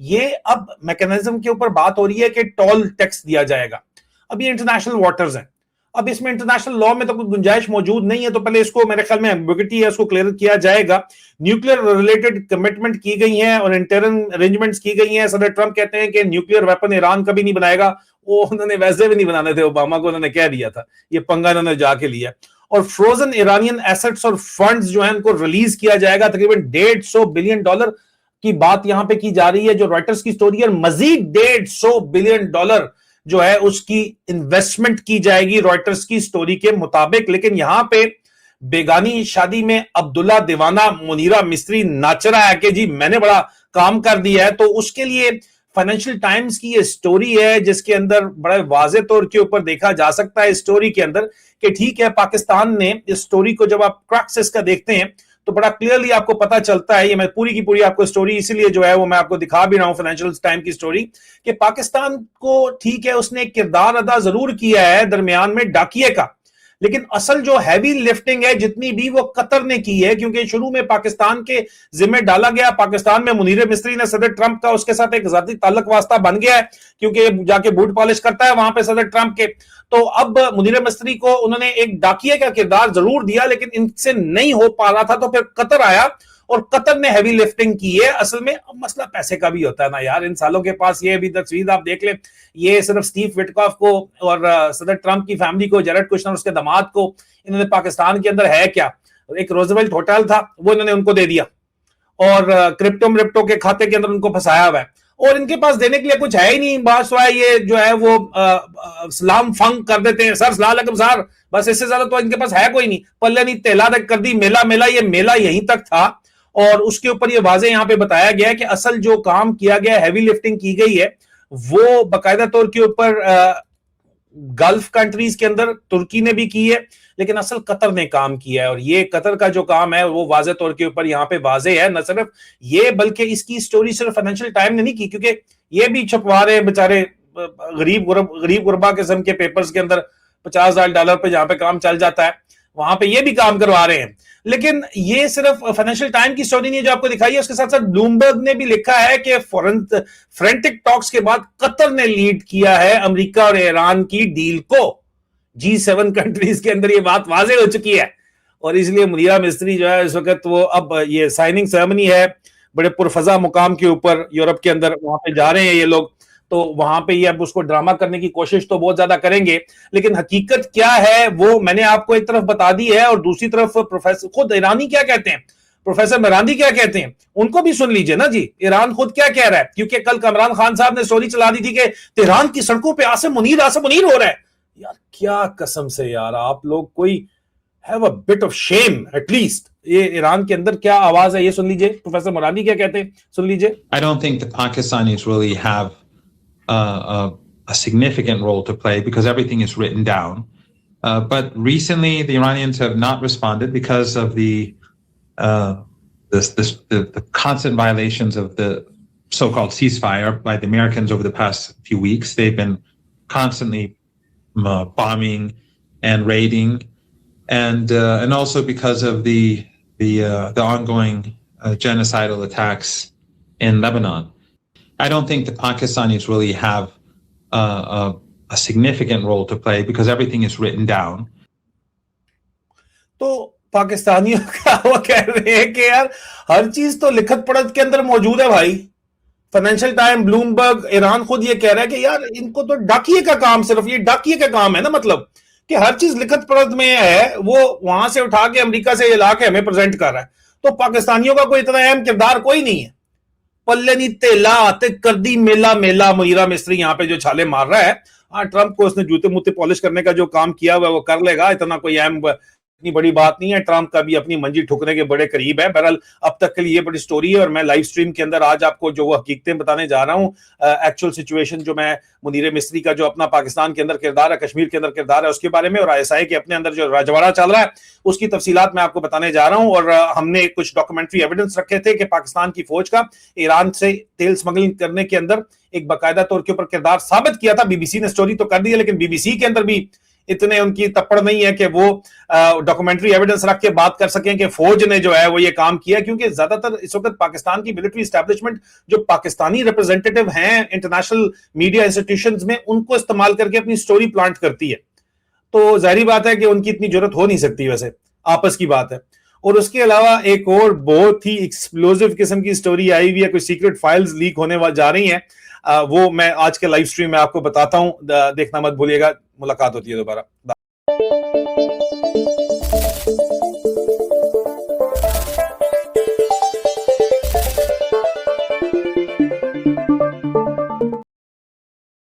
یہ اب میکنزم کے اوپر بات ہو رہی ہے کہ ٹول ٹیکس دیا جائے گا. اب یہ انٹرنیشنل واٹرز ہیں, اب اس میں انٹرنیشنل لا میں تو کوئی گنجائش موجود نہیں ہے, تو پہلے اس کو میرے خیال میں ایمبیگوٹی ہے, اس کو کلیئر کیا جائے گا. نیوکلیر ریلیٹڈ کمٹمنٹ کی گئی ہیں اور انٹرن ارینجمنٹس کی گئی ہیں. صدر ٹرمپ کہتے ہیں کہ نیوکلیر ویپن ایران کبھی نہیں بنائے گا, وہ انہوں نے ویسے بھی نہیں بنانے تھے, اوباما کو انہوں نے کہہ دیا تھا, یہ پنگا انہوں نے جا کے لیا. اور فروزن ایرانین ایسٹس اور فنڈز جو ہیں ان کو ریلیز کیا جائے گا, تقریباً $150 بلین کی بات یہاں پہ کی جا رہی ہے, جو رائٹرز کی سٹوری ہے. مزید $150 بلین جو ہے اس کی انویسٹمنٹ کی جائے گی رائٹرز کی سٹوری کے مطابق. لیکن یہاں پہ بیگانی شادی میں عبداللہ دیوانہ منیرہ مستری ناچ رہا ہے کہ جی میں نے بڑا کام کر دیا ہے, تو اس کے لیے فائنینشل ٹائمز کی یہ سٹوری ہے جس کے اندر بڑے واضح طور کے اوپر دیکھا جا سکتا ہے اس سٹوری کے اندر کہ ٹھیک ہے, پاکستان نے اس سٹوری کو جب آپ کریکس کا دیکھتے ہیں تو بڑا کلیئرلی آپ کو پتا چلتا ہے. یہ میں پوری کی پوری آپ کو سٹوری اسی لیے جو ہے وہ میں آپ کو دکھا بھی رہا ہوں, فائنینشل ٹائم کی سٹوری, کہ پاکستان کو ٹھیک ہے اس نے ایک کردار ادا ضرور کیا ہے درمیان میں ڈاکیے کا, لیکن اصل جو ہیوی لفٹنگ ہے جتنی بھی وہ قطر نے کی ہے, کیونکہ شروع میں پاکستان کے ذمہ ڈالا گیا. پاکستان میں منیر مستری نے صدر ٹرمپ کا اس کے ساتھ ایک ذاتی تعلق واسطہ بن گیا ہے, کیونکہ جا کے بوٹ پالش کرتا ہے وہاں پہ صدر ٹرمپ کے. تو اب منیر مستری کو انہوں نے ایک ڈاکیے کا کردار ضرور دیا, لیکن ان سے نہیں ہو پا رہا تھا, تو پھر قطر آیا اور قطر نے ہیوی لفٹنگ کی ہے. اصل میں مسئلہ پیسے کا بھی ہوتا ہے نا یار, ان سالوں کے پاس یہ بھی تصویر آپ دیکھ لیں, یہ صرف سٹیو وٹکاف کو اور صدر ٹرمپ کی فیملی کو, جیرڈ کشنر اس کے داماد کو, انہوں نے پاکستان کے اندر ہے کیا, ایک روزویلٹ ہوٹل تھا وہ انہوں نے ان کو دے دیا, اور کرپٹو کے کھاتے کے اندر ان کو پھنسایا ہوا ہے, اور ان کے پاس دینے کے لیے کچھ ہے ہی نہیں. بات سوائے یہ جو ہے وہ سلام فنگ کر دیتے ہیں, سر سلام علیکم سر, بس اس سے زیادہ تو ان کے پاس ہے کوئی نہیں. پلے نہیں تیلا تک کر دی, میلہ یہ میلہ یہیں تک تھا. اور اس کے اوپر یہ واضح یہاں پہ بتایا گیا ہے کہ اصل جو کام کیا گیا, ہیوی لفٹنگ کی گئی ہے, وہ باقاعدہ طور کے اوپر گلف کنٹریز کے اندر ترکی نے بھی کی ہے, لیکن اصل قطر نے کام کیا ہے. اور یہ قطر کا جو کام ہے وہ واضح طور کے اوپر یہاں پہ واضح ہے. نہ صرف یہ بلکہ اس کی سٹوری صرف فائنینشل ٹائم نے نہیں کی, کیونکہ یہ بھی چھپوا رہے بیچارے غریب غربا قسم کے پیپرز کے اندر $50,000 پہ جہاں پہ کام چل جاتا ہے وہاں پہ یہ بھی کام کروا رہے ہیں. لیکن یہ صرف فائنینشل ٹائم کی سٹوری نہیں جو آپ کو دکھائی ہے, اس کے ساتھ ساتھ بلومبرگ نے بھی لکھا ہے کہ فرینٹک ٹاکس کے بعد قطر نے لیڈ کیا ہے امریکہ اور ایران کی ڈیل کو. G7 کنٹریز کے اندر یہ بات واضح ہو چکی ہے, اور اس لیے منیرہ مستری جو ہے اس وقت وہ اب یہ سائننگ سیرمنی ہے بڑے پرفضا مقام کے اوپر یورپ کے اندر, وہاں پہ جا رہے ہیں یہ لوگ, تو وہاں پہ یہ اب اس کو ڈرامہ کرنے کی کوشش تو بہت زیادہ کریں گے. لیکن حقیقت کیا ہے وہ میں نے آپ کو ایک طرف بتا دی ہے, اور دوسری طرف پروفیسر خود ایرانی کیا کہتے ہیں, پروفیسر مراندی کیا کہتے ہیں, ان کو بھی سن لیجئے نا جی. ایران خود کیا کہہ رہا ہے, کیونکہ کل عمران خان صاحب نے سٹوری چلا دی تھی کہ تہران کی سڑکوں پہ عاصم منیر ہو رہا ہے. یار کیا قسم سے یار, آپ لوگ کوئی have a bit of shame at least. یہ ایران کے اندر کیا آواز ہے یہ سن لیجئے, پروفیسر مراندی کیا کہتے ہیں سن لیجئے. I don't think the Pakistanis really have a significant role to play because everything is written down. But recently the Iranians have not responded because of the constant violations of the so-called ceasefire by the Americans over the past few weeks. They've been constantly bombing and raiding, and also because of the ongoing genocidal attacks in Lebanon. I don't think the Pakistanis really have a significant role to play because everything is written down. تو پاکستانیوں کا وہ کہہ رہے ہیں کہ یار ہر چیز تو لکھت پڑھت کے اندر موجود ہے بھائی. فائنینشل ٹائم, بلومبرگ, ایران خود یہ کہہ رہا ہے کہ یار ان کو تو ڈاکیے کا کام, صرف یہ ڈاکیے کا کام ہے نا, مطلب کہ ہر چیز لکھت پڑھت میں ہے, وہ وہاں سے اٹھا کے امریکہ سے یہ لا کے ہمیں پریزنٹ کر رہا ہے. تو پاکستانیوں کا کوئی اتنا اہم کردار کوئی نہیں ہے. پلے نہیں تیلا کر دی میلہ منیرہ مستری یہاں پہ جو چھالے مار رہا ہے. ہاں ٹرمپ کو اس نے جوتے موتے پالش کرنے کا جو کام کیا ہوا ہے وہ کر لے گا, اتنا کوئی اہم اتنی بڑی بات نہیں ہے. ٹرمپ کا بھی اپنی منجی ٹھکنے کے بڑے قریب ہے. بہرحال اب تک کے لیے یہ بڑی سٹوری ہے, اور میں لائیو سٹریم کے اندر آج آپ کو جو وہ حقیقتیں بتانے جا رہا ہوں, ایکچوئل سچویشن جو میں منیر مستری کا جو اپنا پاکستان کے اندر کردار ہے, کشمیر کے اندر کردار ہے, اس کے بارے میں, اور ISI کے اپنے اندر جو راجواڑہ چل رہا ہے اس کی تفصیلات میں آپ کو بتانے جا رہا ہوں. اور ہم نے کچھ ڈاکومنٹری ایویڈنس رکھے تھے کہ پاکستان کی فوج کا ایران سے تیل سمگلنگ کرنے کے اندر ایک باقاعدہ طور کے اوپر کردار ثابت کیا تھا. BBC نے سٹوری تو کر دی ہے, لیکن BBC کے اندر بھی اتنے ان کی تپڑ نہیں ہے کہ وہ ڈاکومنٹری ایویڈنس رکھ کے بات کر سکیں کہ فوج نے جو ہے وہ یہ کام کیا, کیونکہ زیادہ تر اس وقت پاکستان کی ملٹری اسٹیبلشمنٹ جو پاکستانی ریپرزینٹیٹو ہیں انٹرنیشنل میڈیا انسٹیٹیوشنز میں, ان کو استعمال کر کے اپنی سٹوری پلانٹ کرتی ہے. تو ظاہری بات ہے کہ ان کی اتنی ضرورت ہو نہیں سکتی, ویسے آپس کی بات ہے. اور اس کے علاوہ ایک اور بہت ہی ایکسپلوزیو قسم کی سٹوری آئی ہوئی ہے, کوئی سیکرٹ فائلز لیک ہونے جا رہی ہیں, وہ میں آج کے لائیو سٹریم میں آپ کو بتاتا ہوں, دیکھنا مت بھولیے گا. ملاقات ہوتی ہے دوبارہ.